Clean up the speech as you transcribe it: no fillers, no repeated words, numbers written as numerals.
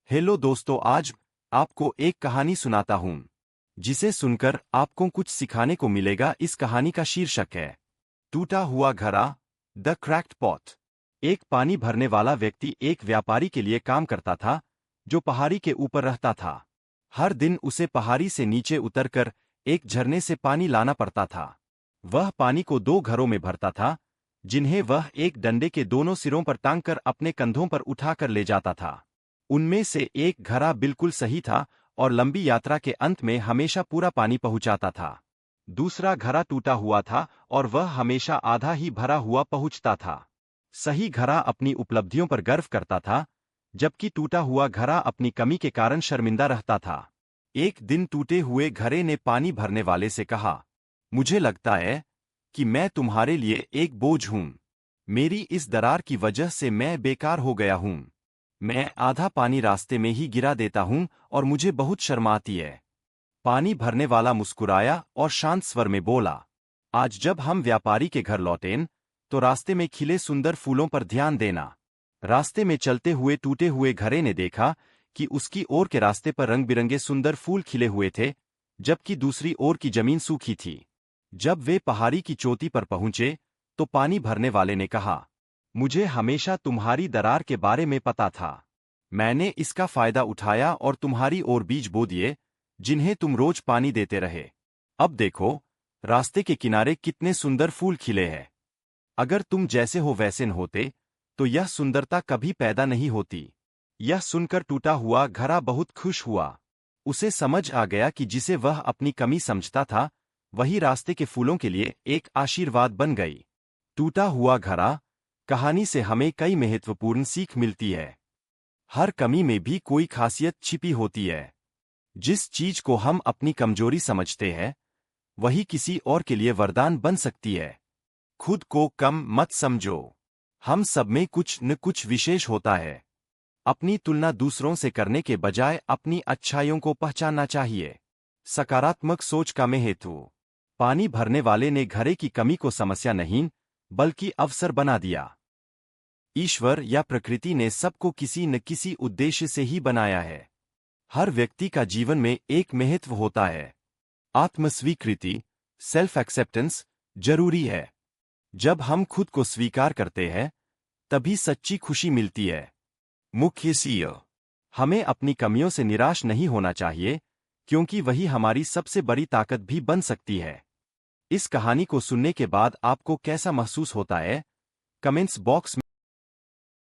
Hello दोस्तों, आज आपको एक कहानी सुनाता हूं जिसे सुनकर आपको कुछ सिखाने को मिलेगा। इस कहानी का शीर्षक है टूटा हुआ घड़ा, द क्रैक्ड पॉट। एक पानी भरने वाला व्यक्ति एक व्यापारी के लिए काम करता था जो पहाड़ी के ऊपर रहता था। हर दिन उसे पहाड़ी से नीचे उतरकर एक झरने से पानी लाना पड़ता था। वह पानी को 2 घरों में भरता था जिन्हें वह एक डंडे के दोनों सिरों पर टांगकर अपने कंधों पर उठाकर ले जाता था। उनमें से एक घड़ा बिल्कुल सही था और लंबी यात्रा के अंत में हमेशा पूरा पानी पहुंचाता था। दूसरा घड़ा टूटा हुआ था और वह हमेशा आधा ही भरा हुआ पहुंचता था। सही घड़ा अपनी उपलब्धियों पर गर्व करता था, जबकि टूटा हुआ घड़ा अपनी कमी के कारण शर्मिंदा रहता था। एक दिन टूटे हुए घड़े ने पानी भरने वाले से कहा, मुझे लगता है कि मैं तुम्हारे लिए एक बोझ हूं। मेरी इस दरार की वजह से मैं बेकार हो गया हूं। मैं आधा पानी रास्ते में ही गिरा देता हूं और मुझे बहुत शर्म आती है। पानी भरने वाला मुस्कुराया और शांत स्वर में बोला, आज जब हम व्यापारी के घर लौटें तो रास्ते में खिले सुंदर फूलों पर ध्यान देना। रास्ते में चलते हुए टूटे हुए घड़े ने देखा कि उसकी ओर के रास्ते पर रंग बिरंगे सुंदर फूल खिले हुए थे, जबकि दूसरी ओर की जमीन सूखी थी। जब वे पहाड़ी की चोटी पर पहुंचे तो पानी भरने वाले ने कहा, मुझे हमेशा तुम्हारी दरार के बारे में पता था। मैंने इसका फायदा उठाया और तुम्हारी ओर बीज बो दिए, जिन्हें तुम रोज पानी देते रहे। अब देखो, रास्ते के किनारे कितने सुंदर फूल खिले हैं। अगर तुम जैसे हो वैसे न होते तो यह सुंदरता कभी पैदा नहीं होती। यह सुनकर टूटा हुआ घड़ा बहुत खुश हुआ। उसे समझ आ गया कि जिसे वह अपनी कमी समझता था, वही रास्ते के फूलों के लिए एक आशीर्वाद बन गई। टूटा हुआ घड़ा कहानी से हमें कई महत्वपूर्ण सीख मिलती है। हर कमी में भी कोई खासियत छिपी होती है। जिस चीज को हम अपनी कमजोरी समझते हैं, वही किसी और के लिए वरदान बन सकती है। खुद को कम मत समझो। हम सब में कुछ न कुछ विशेष होता है। अपनी तुलना दूसरों से करने के बजाय अपनी अच्छाइयों को पहचानना चाहिए। सकारात्मक सोच का महत्व। पानी भरने वाले ने घड़े की कमी को समस्या नहीं, बल्कि अवसर बना दिया। ईश्वर या प्रकृति ने सबको किसी न किसी उद्देश्य से ही बनाया है। हर व्यक्ति का जीवन में एक महत्व होता है। आत्मस्वीकृति, सेल्फ एक्सेप्टेंस जरूरी है। जब हम खुद को स्वीकार करते हैं, तभी सच्ची खुशी मिलती है। मुख्य सीख, हमें अपनी कमियों से निराश नहीं होना चाहिए, क्योंकि वही हमारी सबसे बड़ी ताकत भी बन सकती है। इस कहानी को सुनने के बाद आपको कैसा महसूस होता है? कमेंट्स बॉक्स में